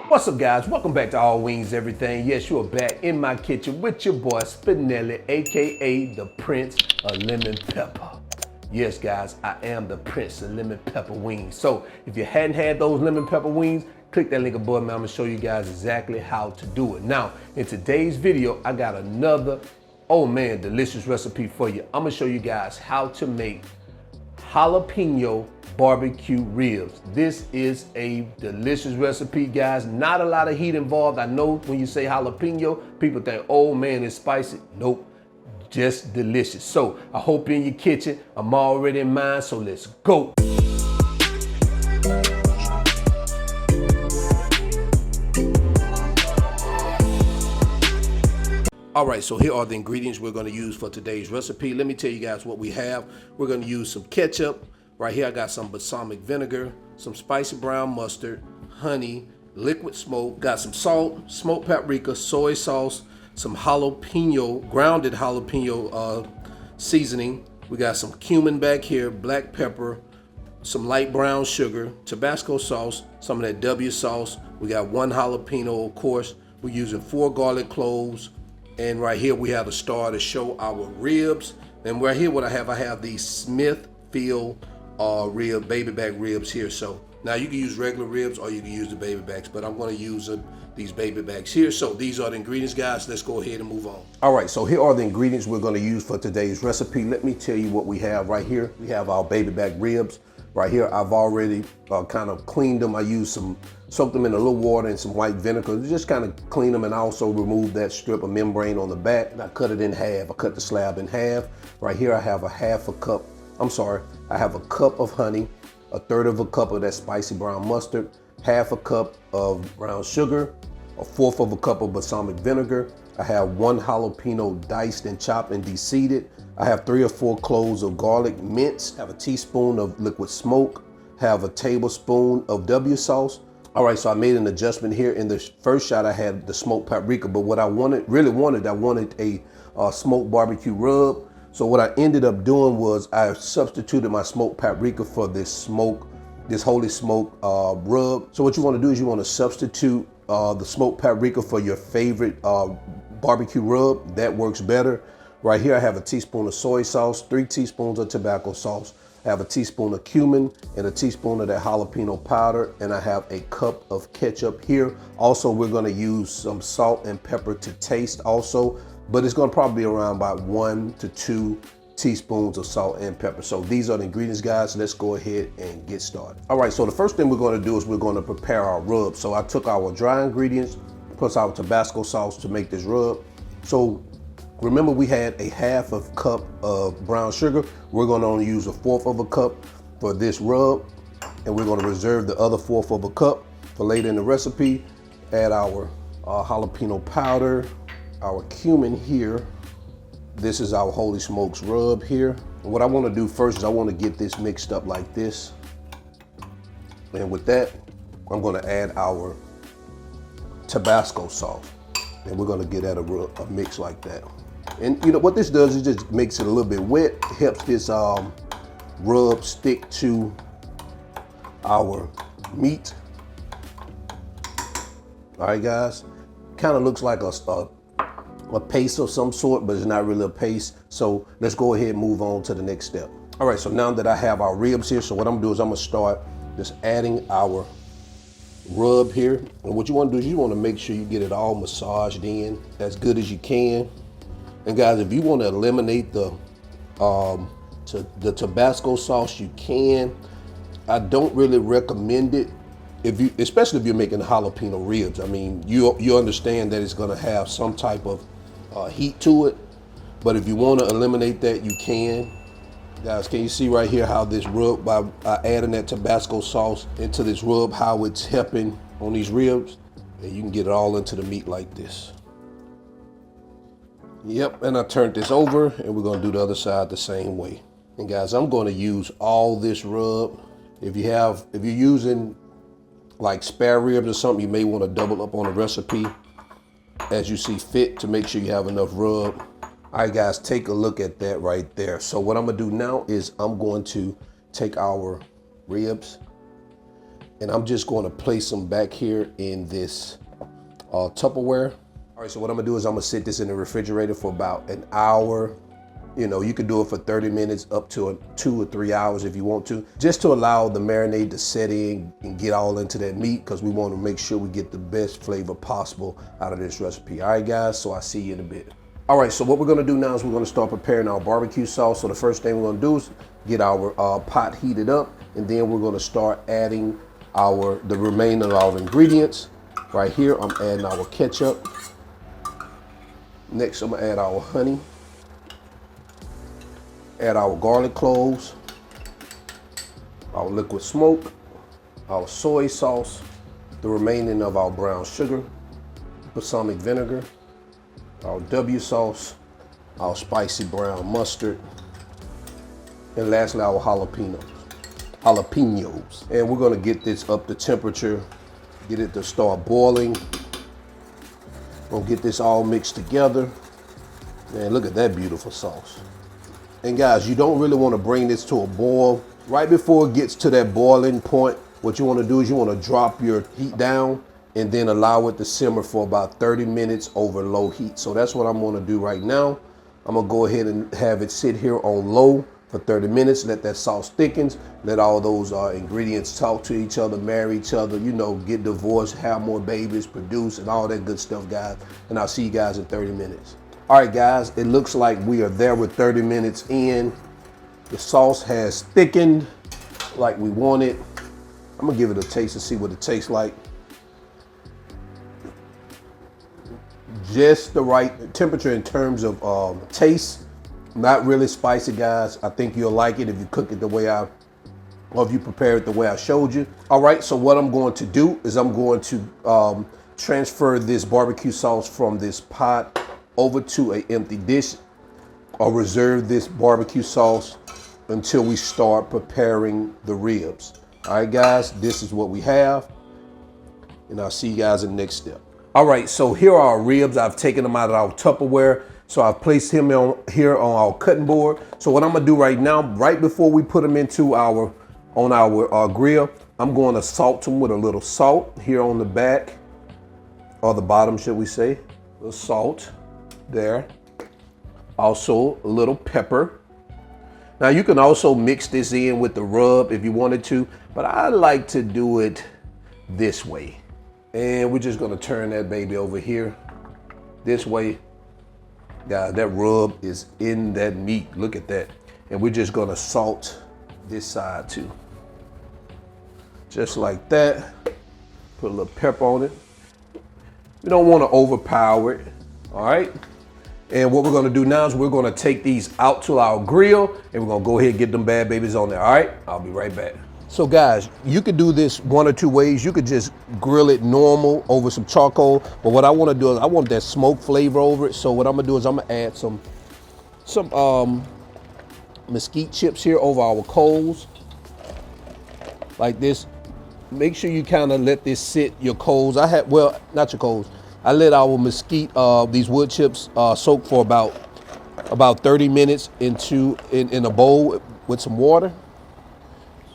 What's up, guys? Welcome back to All Wings Everything. Yes, you are back in my kitchen with your boy Spinelli, aka the Prince of Lemon Pepper. Yes, guys, I am the Prince of Lemon Pepper Wings. So if you hadn't had those lemon pepper wings, click that link above, man. I'm gonna show you guys exactly how to do it. Now, in today's video, I got another, oh man, delicious recipe for you. I'm gonna show you guys how to make jalapeno barbecue ribs. This is a delicious recipe, guys. Not a lot of heat involved. I know when you say jalapeno, people think, oh man, it's spicy. Nope, just delicious. So I hope you're in your kitchen. I'm already in mine, so let's go. All right, so here are the ingredients we're gonna use for today's recipe. Let me tell you guys what we have. We're gonna use some ketchup. Right here I got some balsamic vinegar, some spicy brown mustard, honey, liquid smoke, got some salt, smoked paprika, soy sauce, some jalapeno, grounded jalapeno seasoning. We got some cumin back here, black pepper, some light brown sugar, Tabasco sauce, some of that W sauce. We got one jalapeno, of course. We're using 4 garlic cloves. And right here we have a star to show our ribs. And right here what I have these Smithfield rib, baby back ribs here. So now you can use regular ribs or you can use the baby backs, but I'm going to use these baby backs here. So these are the ingredients, guys. Let's go ahead and move on. All right, so here are the ingredients we're going to use for today's recipe. Let me tell you what we have right here. We have our baby back ribs. Right here, I've already kind of cleaned them. I used soaked them in a little water and some white vinegar. Just kind of clean them and also remove that strip of membrane on the back. And I cut it in half. I cut the slab in half. Right here, I have I have a cup of honey, 1/3 of a cup of that spicy brown mustard, 1/2 a cup of brown sugar, 1/4 of a cup of balsamic vinegar. I have 1 jalapeno diced and chopped and de-seeded. I have 3 or 4 cloves of garlic minced. I have a teaspoon of liquid smoke. Have a tablespoon of W sauce. All right, so I made an adjustment here. In the first shot, I had the smoked paprika, but what I really wanted a smoked barbecue rub. So what I ended up doing was I substituted my smoked paprika for this Holy Smoke rub. So what you want to do is you want to substitute the smoked paprika for your favorite barbecue rub. That works better. Right here I have a teaspoon of soy sauce, 3 teaspoons of Tabasco sauce. I have a teaspoon of cumin and a teaspoon of that jalapeno powder, and I have a cup of ketchup here. Also, we're going to use some salt and pepper to taste also, but it's going to probably be around about 1 to 2 teaspoons of salt and pepper. So these are the ingredients, guys. Let's go ahead and get started. All right, so the first thing we're going to do is we're going to prepare our rub. So I took our dry ingredients plus our Tabasco sauce to make this rub. So remember, we had a 1/2 of cup of brown sugar. We're going to only use 1/4 of a cup for this rub, and we're going to reserve the other 1/4 of a cup for later in the recipe. Add our jalapeno powder, our cumin here. This is our Holy Smokes rub here. And what I want to do first is I want to get this mixed up like this. And with that, I'm going to add our Tabasco sauce. And we're going to get at a mix like that. And you know what this does is just makes it a little bit wet. It helps this rub stick to our meat. All right, guys. Kind of looks like a paste of some sort, but it's not really a paste. So let's go ahead and move on to the next step. All right, so now that I have our ribs here, so what I'm gonna do is I'm gonna start just adding our rub here. And what you wanna do is you wanna make sure you get it all massaged in as good as you can. And guys, if you wanna eliminate the Tabasco sauce, you can. I don't really recommend it, especially if you're making jalapeno ribs. I mean, you understand that it's gonna have some type of heat to it, but if you want to eliminate that, you can. Guys, can you see right here how this rub, by adding that Tabasco sauce into this rub, how it's helping on these ribs? And you can get it all into the meat like this. Yep, and I turned this over, and we're gonna do the other side the same way. And guys, I'm gonna use all this rub. If you're using like spare ribs or something, you may want to double up on the recipe as you see fit to make sure you have enough rub. All right, guys, take a look at that right there. So what I'm gonna do now is I'm going to take our ribs and I'm just going to place them back here in this Tupperware. All right, so what I'm gonna do is I'm gonna sit this in the refrigerator for about an hour. You know, you could do it for 30 minutes up to 2 or 3 hours if you want to, just to allow the marinade to set in and get all into that meat, because we want to make sure we get the best flavor possible out of this recipe. All right, guys, so I'll see you in a bit. All right, so what we're gonna do now is we're gonna start preparing our barbecue sauce. So the first thing we're gonna do is get our pot heated up, and then we're gonna start adding the remaining of our ingredients. Right here, I'm adding our ketchup. Next, I'm gonna add our honey. Add our garlic cloves, our liquid smoke, our soy sauce, the remaining of our brown sugar, balsamic vinegar, our W sauce, our spicy brown mustard, and lastly our jalapenos. And we're gonna get this up to temperature, get it to start boiling. We'll get this all mixed together. Man, look at that beautiful sauce. And guys, you don't really want to bring this to a boil. Right before it gets to that boiling point, what you want to do is you want to drop your heat down and then allow it to simmer for about 30 minutes over low heat. So that's what I'm going to do right now. I'm going to go ahead and have it sit here on low for 30 minutes, let that sauce thickens, let all those ingredients talk to each other, marry each other, you know, get divorced, have more babies, produce, and all that good stuff, guys. And I'll see you guys in 30 minutes. All right, guys, it looks like we are there with 30 minutes in. The sauce has thickened like we want it. I'm gonna give it a taste to see what it tastes like. Just the right temperature in terms of taste. Not really spicy, guys. I think you'll like it if you cook it the way or if you prepare it the way I showed you. All right, so what I'm going to do is I'm going to transfer this barbecue sauce from this pot over to an empty dish. I'll reserve this barbecue sauce until we start preparing the ribs. All right, guys, this is what we have, and I'll see you guys in the next step. All right, so here are our ribs. I've taken them out of our Tupperware, so I've placed him here on our cutting board. So what I'm gonna do right now, right before we put them into our grill, I'm going to salt them with a little salt here on the back, or the bottom, should we say. A little salt there. Also a little pepper. Now you can also mix this in with the rub if you wanted to, but I like to do it this way. And we're just gonna turn that baby over here this way. Guys, that rub is in that meat. Look at that. And we're just gonna salt this side too. Just like that. Put a little pepper on it. We don't want to overpower it. All right. And what we're gonna do now is we're gonna take these out to our grill and we're gonna go ahead and get them bad babies on there. All right, I'll be right back. So guys, you could do this one or two ways. You could just grill it normal over some charcoal, but what I wanna do is I want that smoke flavor over it. So what I'm gonna do is I'm gonna add some mesquite chips here over our coals, like this. Make sure you kind of let this sit, your coals. Well, not your coals. I let our mesquite, these wood chips, soak for about 30 minutes in a bowl with some water.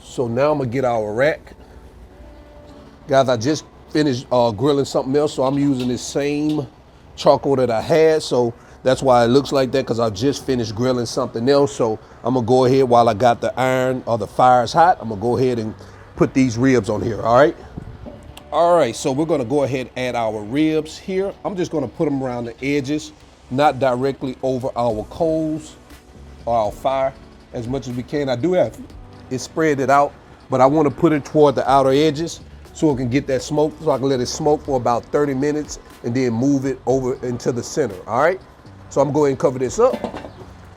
So now I'm gonna get our rack. Guys, I just finished grilling something else, so I'm using this same charcoal that I had. So that's why it looks like that, because I just finished grilling something else. So I'm gonna go ahead while I got the iron or the fire's hot. I'm gonna go ahead and put these ribs on here, all right? All right, so we're gonna go ahead and add our ribs here. I'm just gonna put them around the edges, not directly over our coals or our fire as much as we can. I do have it spread it out, but I wanna put it toward the outer edges so it can get that smoke, so I can let it smoke for about 30 minutes and then move it over into the center, all right? So I'm going to cover this up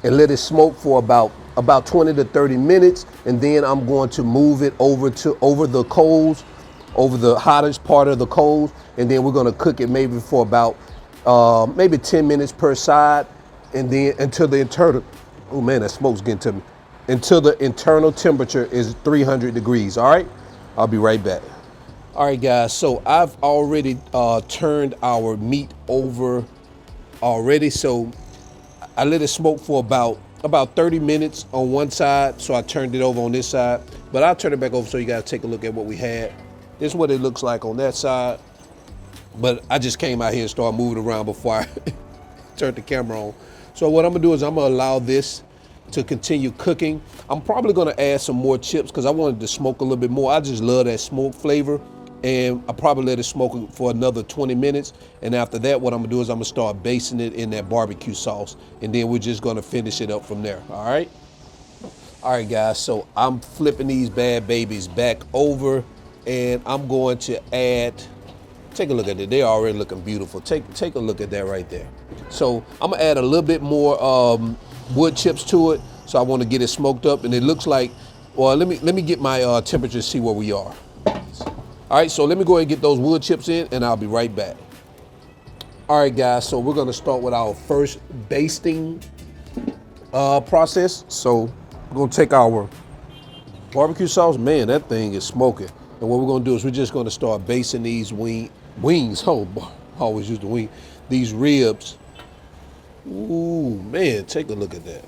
and let it smoke for about 20 to 30 minutes, and then I'm going to move it over the coals, over the hottest part of the coals, and then we're gonna cook it maybe for about maybe 10 minutes per side, and then until the internal, oh man, that smoke's getting to me, until the internal temperature is 300 degrees, all right? I'll be right back. All right, guys, so I've already turned our meat over already, so I let it smoke for about 30 minutes on one side, so I turned it over on this side. But I'll turn it back over so you guys take a look at what we had. This is what it looks like on that side. But I just came out here and started moving around before I turned the camera on. So what I'm gonna do is I'm gonna allow this to continue cooking. I'm probably gonna add some more chips because I wanted to smoke a little bit more. I just love that smoke flavor. And I'll probably let it smoke for another 20 minutes. And after that, what I'm gonna do is I'm gonna start basting it in that barbecue sauce. And then we're just gonna finish it up from there, all right? All right, guys, so I'm flipping these bad babies back over and I'm going to add, take a look at it. They're already looking beautiful. Take a look at that right there. So I'm gonna add a little bit more wood chips to it. So I wanna get it smoked up and it looks like, well, let me get my temperature to see where we are. All right, so let me go ahead and get those wood chips in and I'll be right back. All right, guys, so we're gonna start with our first basting process. So we're gonna take our barbecue sauce. Man, that thing is smoking. And what we're gonna do is we're just gonna start basting these wings. Oh, I always use the wing. These ribs. Ooh, man, take a look at that.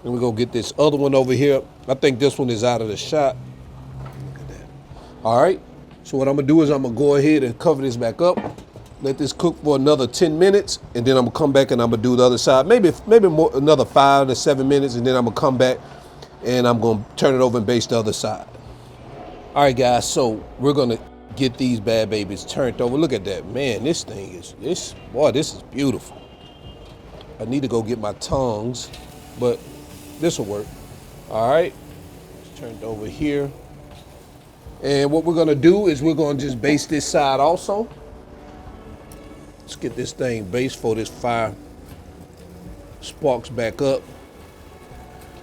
And we're gonna get this other one over here. I think this one is out of the shot. All right, so what I'm gonna do is I'm gonna go ahead and cover this back up, let this cook for another 10 minutes, and then I'm gonna come back and I'm gonna do the other side, maybe more, another 5 to 7 minutes, and then I'm gonna come back and I'm gonna turn it over and baste the other side. All right, guys, so we're gonna get these bad babies turned over. Look at that, man, this thing is, this is beautiful. I need to go get my tongs, but this will work. All right, it's turned over here. And what we're gonna do is we're gonna just baste this side also. Let's get this thing based before this fire sparks back up.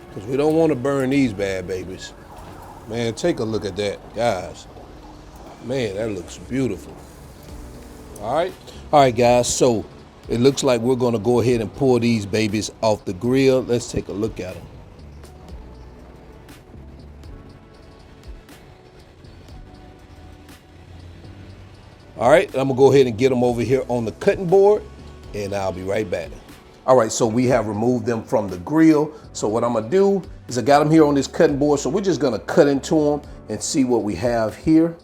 Because we don't wanna burn these bad babies. Man, take a look at that, guys. Man, that looks beautiful. All right, guys, so it looks like we're gonna go ahead and pull these babies off the grill. Let's take a look at them. All right, I'm gonna go ahead and get them over here on the cutting board and I'll be right back. All right, so we have removed them from the grill. So what I'm gonna do is I got them here on this cutting board. So we're just gonna cut into them and see what we have here.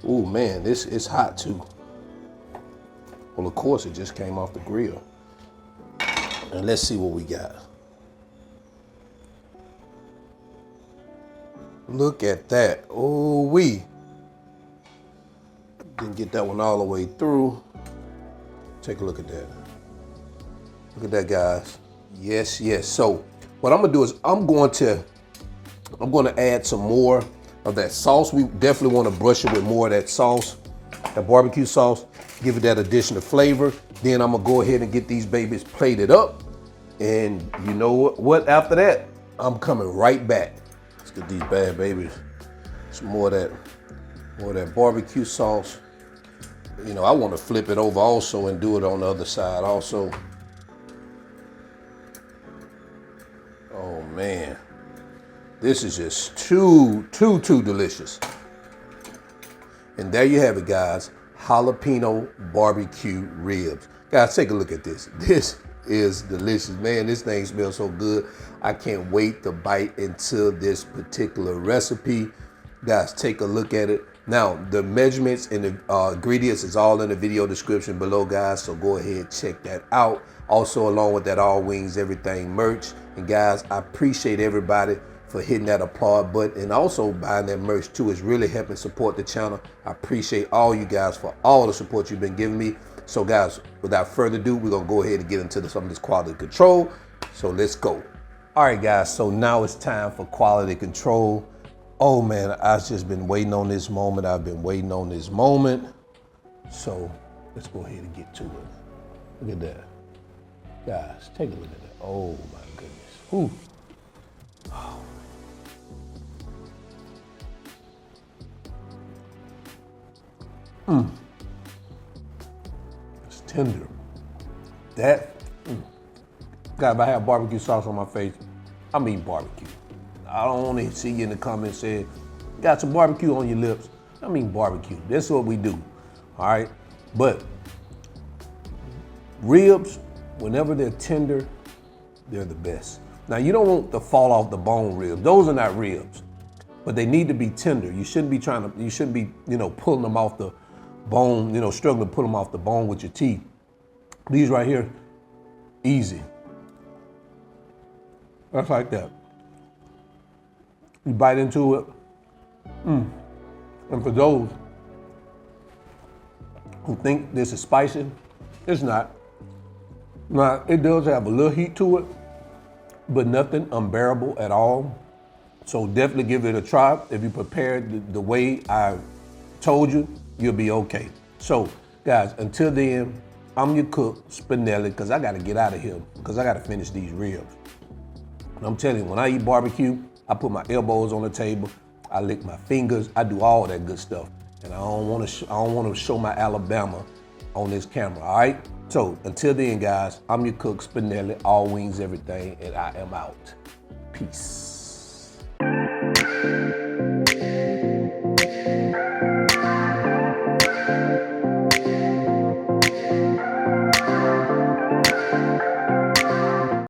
Oh man, this is hot too. Well, of course it just came off the grill. And let's see what we got. Look at that, oh wee. Didn't get that one all the way through. Take a look at that. Look at that, guys. Yes, yes. So what I'm gonna do is I'm gonna add some more of that sauce. We definitely want to brush it with more of that sauce, that barbecue sauce, give it that additional flavor. Then I'm gonna go ahead and get these babies plated up. And you know what? After that, I'm coming right back. Let's get these bad babies. Some more of that barbecue sauce. You know, I want to flip it over also and do it on the other side also. Oh man, this is just too delicious. And there you have it, guys. Jalapeno BBQ Ribs. Guys, take a look at this. This is delicious, man. This thing smells so good. I can't wait to bite into this particular recipe. Guys, take a look at it. Now, the measurements and the ingredients is all in the video description below, guys, so go ahead, check that out. Also, along with that All Wings Everything merch. And guys, I appreciate everybody for hitting that applaud button and also buying that merch too. It's really helping support the channel. I appreciate all you guys for all the support you've been giving me. So guys, without further ado, we're gonna go ahead and get into some of this quality control. So let's go. All right, guys, so now it's time for quality control. Oh man, I've just been waiting on this moment. I've been waiting on this moment. So let's go ahead and get to it. Look at that. Guys, take a look at that. Oh my goodness. Ooh. Oh. It's tender. That, God, if I have barbecue sauce on my face, I'm eating barbecue. I don't want to see you in the comments saying, got some barbecue on your lips. I mean barbecue. That's what we do. All right. But Ribs, whenever they're tender, they're the best. Now you don't want the fall off the bone ribs. Those are not ribs, but they need to be tender. You shouldn't be pulling them off the bone, struggling to pull them off the bone with your teeth. These right here, easy. That's like that. You bite into it. And for those who think this is spicy, it's not. Now, it does have a little heat to it, but nothing unbearable at all. So definitely give it a try. If you prepare the way I told you, you'll be okay. So guys, until then, I'm your cook, Spinelli, because I gotta get out of here, because I gotta finish these ribs. And I'm telling you, when I eat barbecue, I put my elbows on the table, I lick my fingers, I do all that good stuff. And I don't wanna show my Alabama on this camera, all right? So until then, guys, I'm your cook, Spinelli, all wings, everything, and I am out. Peace.